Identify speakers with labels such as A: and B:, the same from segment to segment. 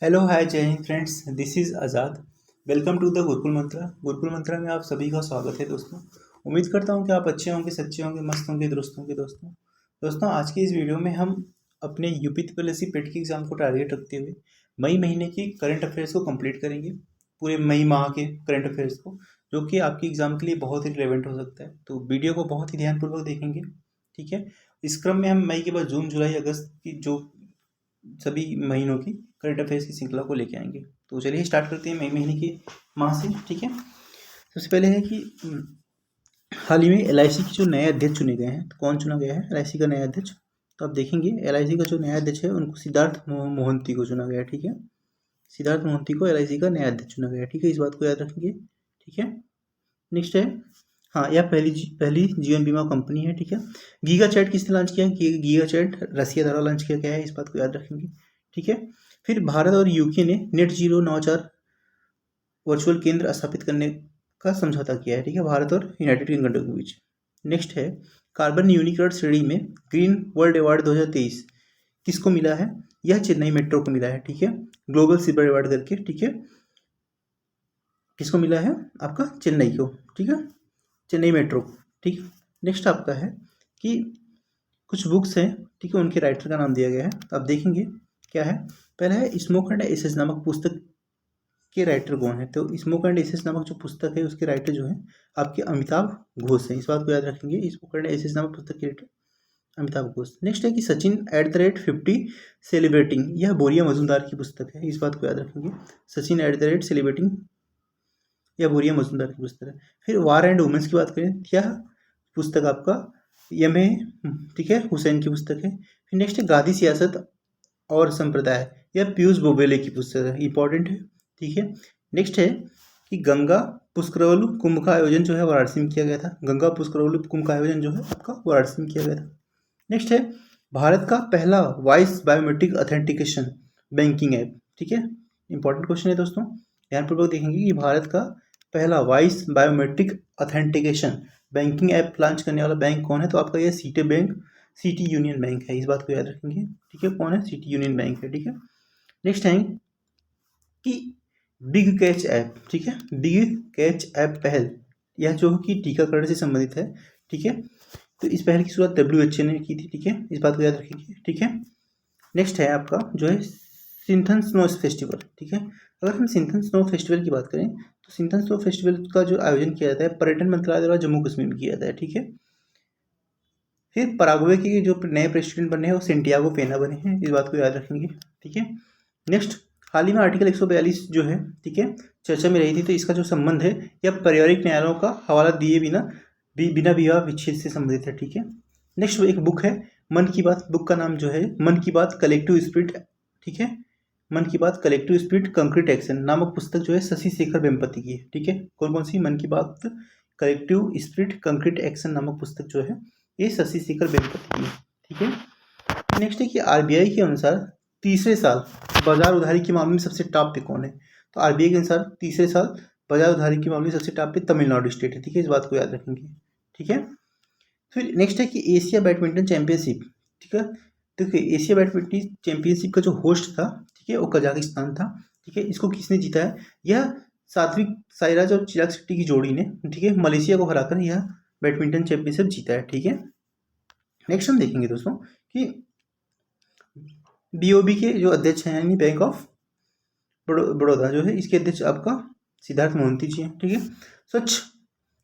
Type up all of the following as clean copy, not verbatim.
A: Hello hi जय हिंद friends, this is Azad. Welcome to the Gurukul Mantra. Gurukul Mantra में आप सभी का स्वागत है दोस्तों। उम्मीद करता हूँ कि आप अच्छे होंगे, सच्चे होंगे, मस्त होंगे, दुरुस्त होंगे दोस्तों आज की इस वीडियो में हम अपने यूपी ट्रिपल पेट की एग्ज़ाम को टारगेट रखते हुए मई महीने की करंट अफेयर्स को कंप्लीट करेंगे। पूरे मई माह के करंट अफेयर्स को, जो कि आपकी एग्ज़ाम के लिए बहुत ही रिलेवेंट हो सकता है। तो वीडियो को बहुत ही ध्यानपूर्वक देखेंगे, ठीक है। इस क्रम में हम मई के बाद जून, जुलाई, अगस्त की जो सभी महीनों की करंट अफेयर्स की श्रृंखला को लेके आएंगे। तो चलिए स्टार्ट करते हैं मई महीने के माह से, ठीक है। सबसे पहले है कि हाल ही में एलआईसी के जो नए अध्यक्ष चुने गए हैं। तो कौन चुना गया है एलआईसी का नया अध्यक्ष? तो आप देखेंगे एलआईसी का जो नया अध्यक्ष है उनको सिद्धार्थ मोहंती को चुना गया है, ठीक है। सिद्धार्थ मोहंती को एलआईसी का नया अध्यक्ष चुना गया है, ठीक है। इस बात को याद रखेंगे, ठीक है। नेक्स्ट है, हाँ, यह पहली जीवन बीमा कंपनी है, ठीक है। गीगा चैट किसने लॉन्च किया? गीगा चैट रसिया द्वारा लॉन्च किया गया है, इस बात को याद रखेंगे, ठीक है। फिर भारत और यूके ने नेट जीरो नवाचार वर्चुअल केंद्र स्थापित करने का समझौता किया है, ठीक है, भारत और यूनाइटेड किंगडम के बीच। नेक्स्ट है, कार्बन यूनिकॉर्न श्रेणी में ग्रीन वर्ल्ड अवार्ड 2023 किसको मिला है? यह चेन्नई मेट्रो को मिला है, ठीक है। ग्लोबल सिल्वर अवार्ड करके, ठीक है। किसको मिला है? आपका चेन्नई को, ठीक है, चेन्नई मेट्रो, ठीक। नेक्स्ट आपका है कि कुछ बुक्स हैं, ठीक है, उनके राइटर का नाम दिया गया है। तो आप देखेंगे क्या है। पहला है स्मोक एंड एसेस नामक पुस्तक के राइटर कौन है? तो स्मोक एंड एसेस नामक जो पुस्तक है उसके राइटर जो है आपके अमिताभ घोष हैं, इस बात को याद रखेंगे। स्मोक एंड एसेस नामक पुस्तक के राइटर अमिताभ घोष। नेक्स्ट है कि सचिन @50 सेलिब्रेटिंग, यह बोरिया मजूमदार की पुस्तक है, इस बात को याद रखेंगे। सचिन @सेलिब्रेटिंग, यह बोरिया मजूमदार की पुस्तक है। फिर वार एंड वुमेन्स की बात करें, यह पुस्तक आपका एम.ए. ठीक है, हुसैन की पुस्तक है। फिर नेक्स्ट है गांधी सियासत और संप्रदाय, यह पीयूष बोबेले की पुस्तक है, इंपॉर्टेंट है, ठीक है। नेक्स्ट है कि गंगा पुष्करवलु कुंभ का आयोजन जो है वाराणसी में किया गया था। गंगा पुष्करवलु कुंभ का आयोजन जो है आपका वाराणसी में किया गया था। नेक्स्ट है भारत का पहला voice biometric authentication banking app, ठीक है। इंपॉर्टेंट क्वेश्चन है दोस्तों, ध्यानपूर्वक देखेंगे कि भारत का पहला voice biometric authentication banking app launch करने वाला बैंक कौन है? तो आपका यह सिटी यूनियन बैंक है, इस बात को याद रखेंगे, ठीक है। कौन है? सिटी यूनियन बैंक है, ठीक है। नेक्स्ट है कि बिग कैच ऐप, ठीक है, बिग कैच ऐप पहल, यह जो कि टीकाकरण से संबंधित है, ठीक है। तो इस पहल की शुरुआत WHO ने की थी, ठीक है, इस बात को याद रखेंगे, ठीक है। नेक्स्ट है आपका जो है सिंथन स्नो फेस्टिवल, ठीक है। अगर हम सिंथन स्नो फेस्टिवल की बात करें तो सिंथन स्नो फेस्टिवल का जो आयोजन किया जाता है पर्यटन मंत्रालय द्वारा जम्मू कश्मीर में किया जाता है, ठीक है। फिर पराग्वे के जो नए प्रेसिडेंट बने हैं वो सेंटियागो पेना बने हैं, इस बात को याद रखेंगे, ठीक है। नेक्स्ट, हाल ही में आर्टिकल 142 जो है, ठीक है, चर्चा में रही थी। तो इसका जो संबंध है यह पारिवारिक न्यायालयों का हवाला दिए बिना विवाह विच्छेद से संबंधित है, ठीक है। नेक्स्ट एक बुक है मन की बात, बुक का नाम जो है मन की बात कलेक्टिव स्पिरिट, ठीक है, मन की बात कलेक्टिव स्पिरिट कंक्रीट एक्शन नामक पुस्तक जो है शशि शेखर वेम्पति की है, ठीक है। कौन कौन सी? मन की बात कलेक्टिव स्पिरिट कंक्रीट एक्शन नामक पुस्तक जो है ये शशि शेखर वेम्पति की है, ठीक है। नेक्स्ट है कि आरबीआई के अनुसार तीसरे साल बाजार उधारी के मामले में सबसे टॉप पे कौन है? तो आरबीआई के अनुसार तीसरे साल बाजार उधारी के मामले में सबसे टॉप पे तमिलनाडु स्टेट है, ठीक है, इस बात को याद रखेंगे, ठीक है। फिर नेक्स्ट है कि एशिया बैडमिंटन चैंपियनशिप, ठीक है। देखिए एशिया बैडमिंटन चैंपियनशिप का जो होस्ट था, ठीक है, वो कजाकिस्तान था, ठीक है। इसको किसने जीता है? यह सात्विक साईराज और चिराग शेट्टी की जोड़ी ने, ठीक है, मलेशिया को हराकर यह बैडमिंटन चैंपियनशिप जीता है, ठीक है। नेक्स्ट हम देखेंगे दोस्तों कि बीओबी के जो अध्यक्ष हैं यानी बैंक ऑफ बड़ौदा जो है, इसके अध्यक्ष आपका सिद्धार्थ मोहंती जी हैं, ठीक है। स्वच्छ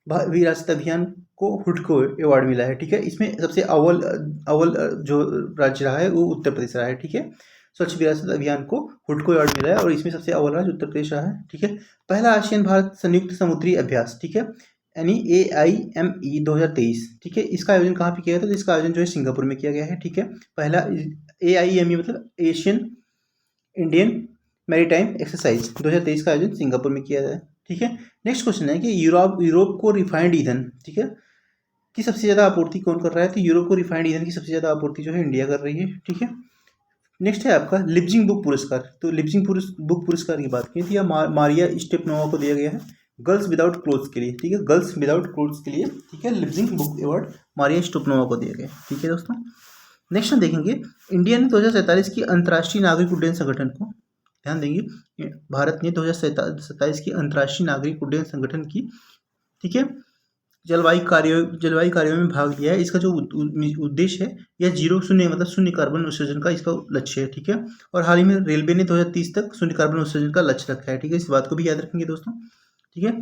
A: विरासत अभियान को हुडको अवार्ड मिला है, ठीक है। इसमें सबसे अव्वल जो राज्य रहा है वो उत्तर प्रदेश रहा है, ठीक है। स्वच्छ विरासत अभियान को हुडको अवार्ड मिला है और इसमें सबसे अव्वल राज्य उत्तर प्रदेश रहा है, ठीक है। पहला आसियान भारत संयुक्त समुद्री अभ्यास, ठीक है, यानी AIME 2023, ठीक है। इसका आयोजन कहाँ पे किया गया था? तो इसका आयोजन जो है सिंगापुर में किया गया है, ठीक है। पहला AIME मतलब एशियन इंडियन मैरीटाइम एक्सरसाइज 2023 का आयोजन सिंगापुर में किया गया है, ठीक है। नेक्स्ट क्वेश्चन है कि यूरोप को रिफाइंड ईंधन, ठीक है, की सबसे ज़्यादा आपूर्ति कौन कर रहा है? तो यूरोप को रिफाइंड ईंधन की सबसे ज़्यादा आपूर्ति जो है इंडिया कर रही है, ठीक है। नेक्स्ट है आपका लिप्जिंग बुक पुरस्कार। तो लिप्जिंग बुक पुरस्कार की बात की थी या मारिया स्टेपनोवा को दिया गया है गर्ल्स विदाउट क्लोथ्स के लिए, ठीक है, गर्ल्स विदाउट क्लोथ्स के लिए, ठीक है। लिप्जिंग बुक अवार्ड मारिया स्टेपनोवा को दिया गया, ठीक है दोस्तों। नेक्स्ट हम देखेंगे इंडिया ने 2047 की अंतर्राष्ट्रीय नागरिक उड्डयन संगठन को ध्यान देंगे, भारत ने 2027 की अंतर्राष्ट्रीय नागरिक उड्डयन संगठन की, ठीक है, जलवायु कार्यों में भाग लिया है। इसका जो उद्देश्य है यह शून्य मतलब शून्य कार्बन उत्सर्जन का इसका लक्ष्य है, ठीक है। और हाल ही में रेलवे ने 2030 तक शून्य कार्बन उत्सर्जन का लक्ष्य रखा है, ठीक है। इस बात को भी याद रखेंगे दोस्तों, ठीक है।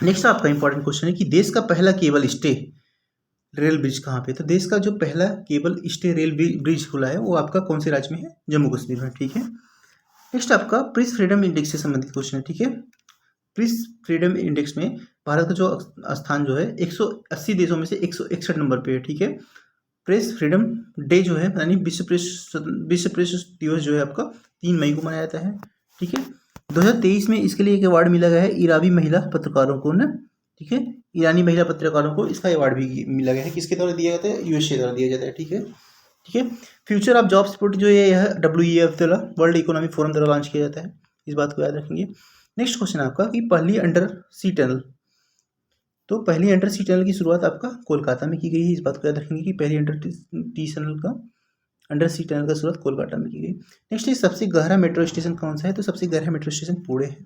A: नेक्स्ट आपका इंपॉर्टेंट क्वेश्चन है कि देश का पहला केबल स्टे रेल ब्रिज कहाँ पे? तो देश का जो पहला केबल स्टे रेल ब्रिज खुला है वो आपका कौन से राज्य में है? जम्मू कश्मीर में, ठीक है। नेक्स्ट आपका प्रेस फ्रीडम इंडेक्स से संबंधित क्वेश्चन है, ठीक है। प्रेस फ्रीडम इंडेक्स में भारत का जो स्थान जो है 180 देशों में से 161 नंबर पे है, ठीक है। प्रेस फ्रीडम डे जो है यानी विश्व प्रेस दिवस जो है आपका 3 मई को मनाया जाता है, ठीक है। 2023 में इसके लिए एक अवार्ड मिला गया है ईरानी महिला पत्रकारों को ना, ठीक है। ईरानी महिला पत्रकारों को इसका अवार्ड भी मिला गया है। किसके द्वारा दिया जाता है? यूएसए द्वारा दिया जाता है, ठीक है, ठीक है। फ्यूचर ऑफ जॉब सिक्योरिटी जो है यह WEF द्वारा, वर्ल्ड इकोनॉमिक फोरम द्वारा लॉन्च किया जाता है। इस बात को याद रखेंगे। नेक्स्ट क्वेश्चन आपका कि पहली अंडर सी टनल, तो पहली अंडर सी टनल की शुरुआत आपका कोलकाता में की गई है। इस बात को याद रखेंगे कि पहली अंडर सी टनल का शुरुआत कोलकाता में की गई। नेक्स्ट है सबसे गहरा मेट्रो स्टेशन कौन सा है? तो सबसे गहरा मेट्रो स्टेशन पुणे है,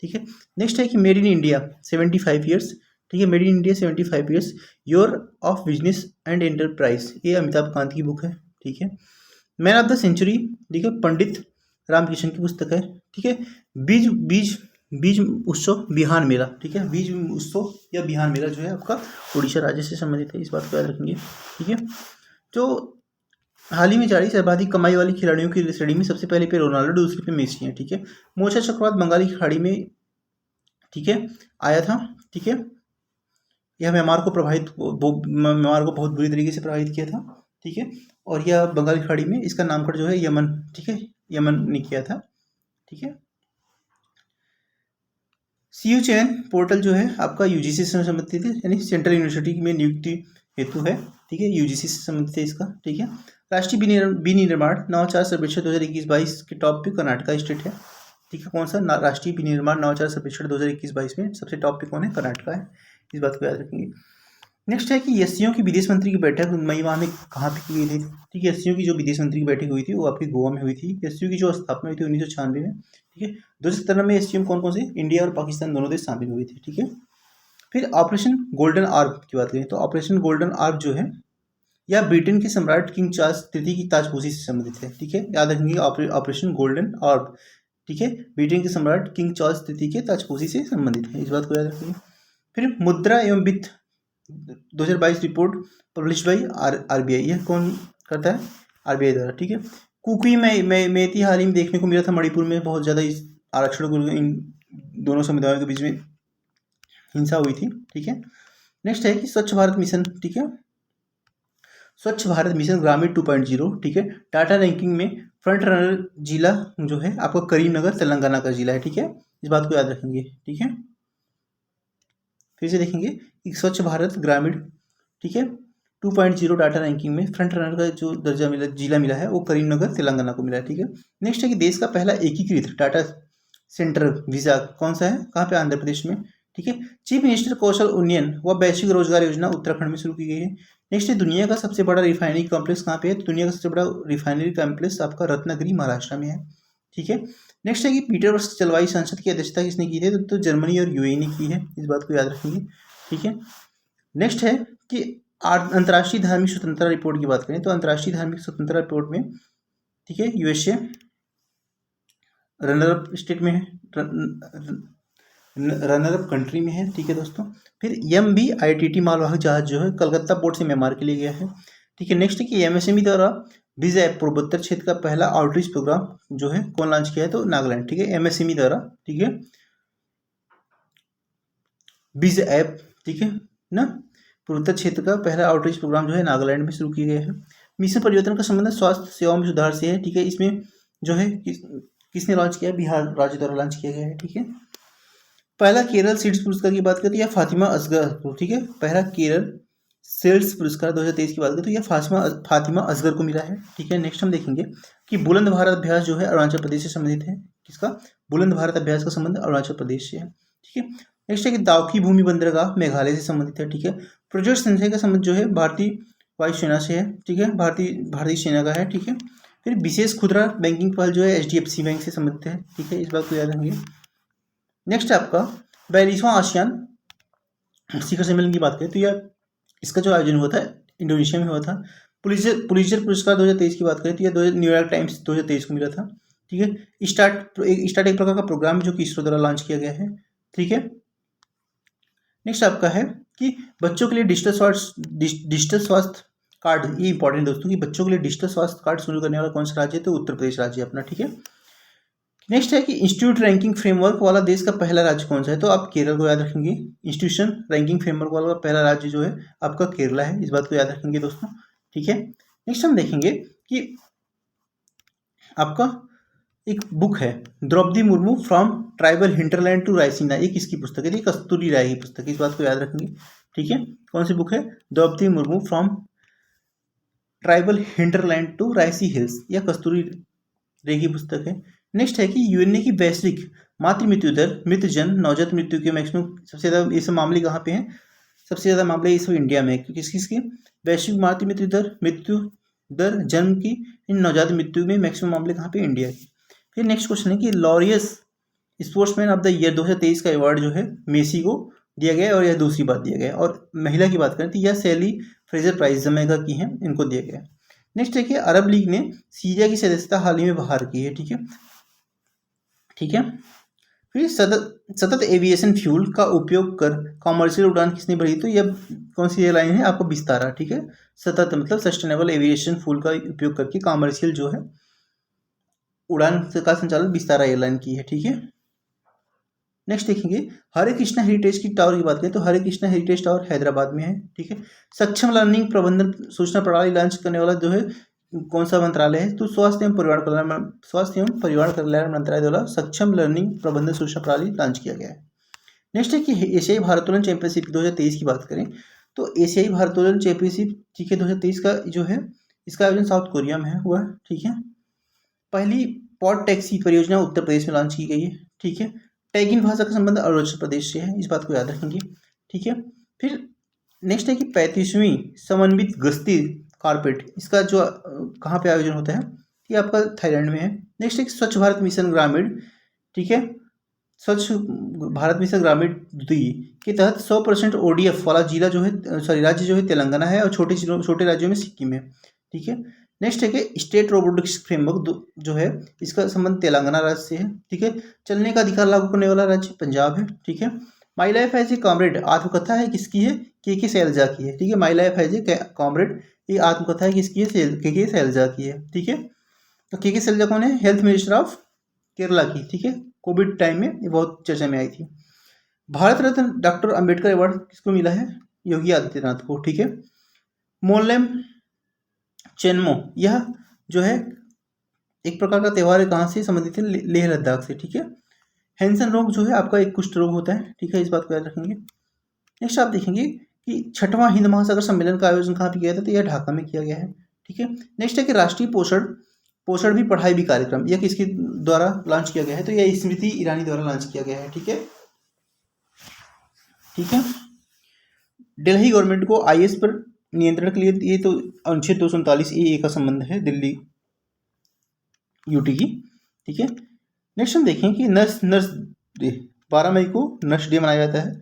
A: ठीक है। नेक्स्ट है कि मेड इन इंडिया 75 ईयर्स, ठीक है, made in India 75 years year of business and enterprise, ये अमिताभ कांत की बुक है, ठीक है। मैन ऑफ द सेंचुरी, ठीक है, पंडित रामकृष्ण की पुस्तक है, ठीक है। बीज उत्सव बिहान मेला, ठीक है, बीज उत्सव या बिहान मेला जो है आपका उड़ीसा राज्य से संबंधित है। इस बात को याद रखेंगे, ठीक है। तो हाल ही में जारी सर्वाधिक कमाई वाली खिलाड़ियों की श्रेणी में सबसे पहले पे रोनाल्डो, दूसरे पे मेसी है, ठीक है। मोर्चा चक्रवात बंगाली की खाड़ी में, ठीक है, आया था, ठीक है। यह म्यांमार को बहुत बुरी तरीके से प्रभावित किया था, ठीक है। और यह बंगाल की खाड़ी में इसका नामकरण जो है यमन, ठीक है, यमन ने किया था, ठीक है। CU चयन पोर्टल जो है आपका UGC से संबंधित है, यानी सेंट्रल यूनिवर्सिटी में नियुक्ति हेतु है, ठीक है, UGC से संबंधित है इसका, ठीक है। राष्ट्रीय विनिर्माण नवाचार सर्वेक्षण 2021-22 के टॉप पे कर्नाटका स्टेट है, ठीक है। कौन सा? राष्ट्रीय विनिर्माण नवाचार सर्वेक्षण 2021-22 में सबसे टॉप पे कौन है? कर्नाटका है। इस बात को याद रखेंगे। नेक्स्ट है कि एससीओ की विदेश मंत्री की बैठक मई माह में कहाँ पे की गई थी? ठीक है, एससीओ की जो विदेश मंत्री की बैठक हुई थी वो आपकी गोवा में हुई थी। एससीओ की जो स्थापना हुई थी 1996 में, ठीक है। 2017 में एससीओ में कौन कौन से? इंडिया और पाकिस्तान दोनों देश शामिल हुए थे, ठीक है। फिर ऑपरेशन गोल्डन आर्ब की बात करें तो ऑपरेशन गोल्डन आर्ब जो है या ब्रिटेन के सम्राट किंग चार्ल्स तृतीय की ताजपोशी से संबंधित है, ठीक है, याद रखेंगे ऑपरेशन गोल्डन आर्ब, ठीक है, ब्रिटेन के सम्राट किंग चार्ल्स तृतीय के ताजपोशी से संबंधित है। इस बात को याद रखेंगे। फिर मुद्रा एवं वित्त 2022 रिपोर्ट पब्लिश बाई RBI, यह कौन करता है? RBI द्वारा, ठीक है। कुकी मेती हाल ही में देखने को मिला था मणिपुर में बहुत ज़्यादा इस आरक्षण को इन दोनों समुदायों के बीच में हिंसा हुई थी, ठीक है। नेक्स्ट है कि स्वच्छ भारत मिशन, ठीक है, स्वच्छ भारत मिशन ग्रामीण 2.0, ठीक है, टाटा रैंकिंग में फ्रंट रनर जिला जो है आपका करीमनगर तेलंगाना का जिला है, ठीक है। इस बात को याद रखेंगे, ठीक है। फिर से देखेंगे कि स्वच्छ भारत ग्रामीण, ठीक है, 2.0 डाटा रैंकिंग में फ्रंट रनर का जो दर्जा मिला, जिला मिला है वो करीमनगर तेलंगाना को मिला है, ठीक है। नेक्स्ट है कि देश का पहला एकीकृत डाटा सेंटर वीजा कौन सा है? कहाँ पे? आंध्र प्रदेश में, ठीक है। चीफ मिनिस्टर कौशल उन्नयन व वैश्विक रोजगार योजना उत्तराखंड में शुरू की गई है। नेक्स्ट है दुनिया का सबसे बड़ा रिफाइनरी कॉम्प्लेक्स कहाँ पे है? दुनिया का सबसे बड़ा रिफाइनरी कॉम्प्लेक्स आपका रत्नागिरी महाराष्ट्र में है, ठीक है। नेक्स्ट है कि पीटरबर्ग जलवायु संसद की अध्यक्षता किसने की थी? तो जर्मनी और UAE ने की है। इस बात को याद रखेंगे, ठीक है। नेक्स्ट है कि अंतर्राष्ट्रीय धार्मिक स्वतंत्रता रिपोर्ट की बात करें तो अंतर्राष्ट्रीय धार्मिक स्वतंत्रता रिपोर्ट में, ठीक है, USA रनर अप स्टेट में है, रनर अप कंट्री में है, ठीक है दोस्तों। फिर MB-ITT मालवाहक जहाज जो है कलकत्ता पोर्ट से म्यांमार के लिए गया है, ठीक है। नेक्स्ट है कि MSME द्वारा बीज ऐप पूर्वोत्तर क्षेत्र का पहला आउटरीच प्रोग्राम जो है कौन लॉन्च किया है? तो नागालैंड, ठीक है, MSME द्वारा, ठीक है, बीज ऐप, ठीक है ना, पूर्वोत्तर क्षेत्र का पहला आउटरीच प्रोग्राम जो है नागालैंड में शुरू किया गया है। मिशन परिवर्तन का संबंध स्वास्थ्य सेवाओं में सुधार से है, ठीक है। इसमें जो है किसने लॉन्च किया? बिहार राज्य द्वारा लॉन्च किया गया है, ठीक है। पहला केरल सीड्स पुरस्कार की बात करें तो यह फातिमा असगर, ठीक है, पहला केरल सेल्स पुरस्कार 2023 की बात करें तो यह फातिमा असगर को मिला है, ठीक है। नेक्स्ट हम देखेंगे कि बुलंद भारत अभ्यास जो है अरुणाचल प्रदेश से संबंधित है। किसका? बुलंद भारत अभ्यास का संबंध अरुणाचल प्रदेश से है, ठीक है। नेक्स्ट है कि दाउकी भूमि बंदरगाह मेघालय से संबंधित है, ठीक है। प्रोजेक्ट संचय का संबंध जो है भारतीय वायुसेना से है, ठीक है, भारतीय सेना का है, ठीक है। फिर विशेष खुदरा बैंकिंग पहल जो है HDFC बैंक से संबंधित है, ठीक है, इस बात को याद रखेंगे। नेक्स्ट है आपका 42वां आसियान शिखर सम्मेलन की बात करें तो यह इसका जो आयोजन हुआ था इंडोनेशिया में हुआ था। पुलित्जर पुरस्कार 2023 की बात करें तो यह न्यूयॉर्क टाइम्स 2023 को मिला था, ठीक है। स्टार्ट एक प्रकार का प्रोग्राम जो कि इसरो द्वारा लॉन्च किया गया है, ठीक है। नेक्स्ट आपका है कि बच्चों के लिए डिजिटल स्वास्थ्य कार्ड, ये इंपॉर्टेंट दोस्तों कि बच्चों के लिए डिजिटल स्वास्थ्य कार्ड शुरू करने वाला कौन सा राज्य है, तो उत्तर प्रदेश राज्य अपना, ठीक है। नेक्स्ट है कि इंस्टीट्यूट रैंकिंग फ्रेमवर्क वाला देश का पहला राज्य कौन सा है, तो आप केरल को याद रखेंगे। इंस्टीट्यूशन रैंकिंग फ्रेमवर्क वाला पहला राज्य जो है आपका केरला है, इस बात को याद रखेंगे दोस्तों, ठीक है। नेक्स्ट हम देखेंगे कि आपका एक बुक है Draupadi Murmu from tribal hinterland to Raisina, ये किसकी पुस्तक है, ये कस्तूरी राय की पुस्तक है, इस बात को याद रखेंगे, ठीक है। कौन सी बुक है, Draupadi Murmu from tribal hinterland to Raisina hills, यह कस्तूरी रे की पुस्तक है। नेक्स्ट है कि यूएनए की वैश्विक मातृ मृत्यु दर, मृतजन, नवजात मृत्यु के मैक्सिमम सबसे ज़्यादा ये सब मामले कहाँ पे हैं, सबसे ज़्यादा मामले ये सब इंडिया में, क्योंकि किसकी वैश्विक मातृ मृत्यु दर जन्म की, इन नवजात मृत्यु में मैक्सिमम मामले कहाँ पे, इंडिया की। फिर नेक्स्ट क्वेश्चन है कि Laureus sportsman of the year 2023 का अवार्ड जो है मेसी को दिया गया है और यह दूसरी बार दिया गया है। और महिला की बात करें तो यह सैली फ्रेजर प्राइज जमैका की हैं, इनको दिया गया है। नेक्स्ट है कि अरब लीग ने सीरिया की सदस्यता हाल ही में बाहर की है, ठीक है, ठीक है। फिर सतत एविएशन फ्यूल का उपयोग कर कॉमर्शियल उड़ान किसने बढ़ी, तो यह कौन सी एयरलाइन है आपको, विस्तारा, ठीक है। सतत मतलब सस्टेनेबल एविएशन फ्यूल का उपयोग करके कॉमर्शियल जो है उड़ान का संचालन विस्तारा एयरलाइन की है, ठीक है। नेक्स्ट देखेंगे हरे कृष्णा हेरिटेज की टावर की बात करें तो हरे कृष्णा हेरिटेज टावर हैदराबाद में है, ठीक है। सक्षम लर्निंग प्रबंधन सूचना प्रणाली लॉन्च करने वाला जो है कौन सा मंत्रालय है, तो स्वास्थ्य एवं परिवार कल्याण मंत्रालय द्वारा सक्षम लर्निंग प्रबंधन सूचना प्रणाली लॉन्च किया गया है। नेक्स्ट है कि एशियाई भारोत्तोलन चैंपियनशिप 2023 की बात करें तो एशियाई भारोत्तोलन चैंपियनशिप, ठीक है, 2023 का जो है इसका आयोजन साउथ कोरिया में हुआ है, ठीक है। पहली पॉड टैक्सी परियोजना उत्तर प्रदेश में लॉन्च की गई है, ठीक है। टैगिन भाषा का संबंध अरुणाचल प्रदेश से है, इस बात को याद रखेंगे, ठीक है। फिर नेक्स्ट है कि 35वीं समन्वित गश्ती कारपेट, इसका जो कहाँ पे आयोजन होता है, ये आपका थाईलैंड में है। नेक्स्ट है कि स्वच्छ भारत मिशन ग्रामीण, ठीक है, स्वच्छ भारत मिशन ग्रामीण 2 के तहत 100% ODF वाला जिला जो है राज्य जो है तेलंगाना है और छोटे राज्यों में सिक्किम है, ठीक है। नेक्स्ट है कि स्टेट रोबोटिक्स फ्रेमवर्क जो है इसका संबंध तेलंगाना राज्य से है, ठीक है। चलने का अधिकार लागू करने वाला राज्य पंजाब है, ठीक है। My life as a comrade आत्मकथा है किसकी है, के शैलजा की है, ठीक है। My life as a comrade ये आत्मकथा है किसकी है, के शैलजा की है, ठीक है। तो के शैलजा कौन है, हेल्थ मिनिस्टर ऑफ केरला की, ठीक है। कोविड टाइम में ये बहुत चर्चा में आई थी। भारत रत्न डॉक्टर अंबेडकर अवार्ड किसको मिला है, योगी आदित्यनाथ को, ठीक है। मोनलेम चेन्मो यह जो है एक प्रकार का त्यौहार है, कहाँ से संबंधित है, लेह लद्दाख से, ठीक है। हैंसन रोग जो है आपका एक कुष्ठ रोग होता है, ठीक है, इस बात को याद रखेंगे। नेक्स्ट आप देखेंगे कि 6वां हिंद महासागर सम्मेलन का आयोजन कहाँ पे किया था, तो यह ढाका में किया गया है, ठीक है। नेक्स्ट है कि राष्ट्रीय पोषण भी पढ़ाई भी कार्यक्रम, यह किसके द्वारा लॉन्च किया गया है, तो यह स्मृति ईरानी द्वारा लॉन्च किया गया है, ठीक है, ठीक है। दिल्ली गवर्नमेंट को IS पर नियंत्रण के लिए ये तो अनुच्छेद 239A का संबंध है दिल्ली UT की, ठीक है। नेक्स्ट हम देखें कि नर्स डे 12 मई को नर्स डे मनाया जाता है।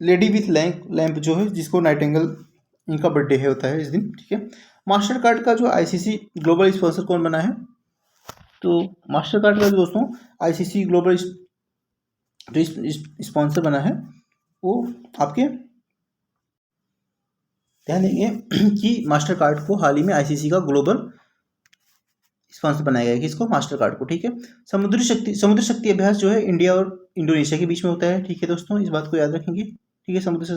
A: लेडी विथ लैंप जो है जिसको नाइटिंगेल इनका बर्थडे है होता है इस दिन, ठीक है। मास्टर कार्ड का जो ICC ग्लोबल स्पॉन्सर कौन बना है, तो मास्टर कार्ड का जो दोस्तों ICC ग्लोबल स्पॉन्सर बना है वो आपके ध्यान देंगे कि मास्टर कार्ड को हाल ही में ICC का ग्लोबल स्पॉन्सर बनाया गया है, किसको, मास्टर कार्ड को, ठीक है। समुद्र शक्ति अभ्यास जो है इंडिया और इंडोनेशिया के बीच में होता है, ठीक है दोस्तों, इस बात को याद रखेंगे, ठीक है। समुद्र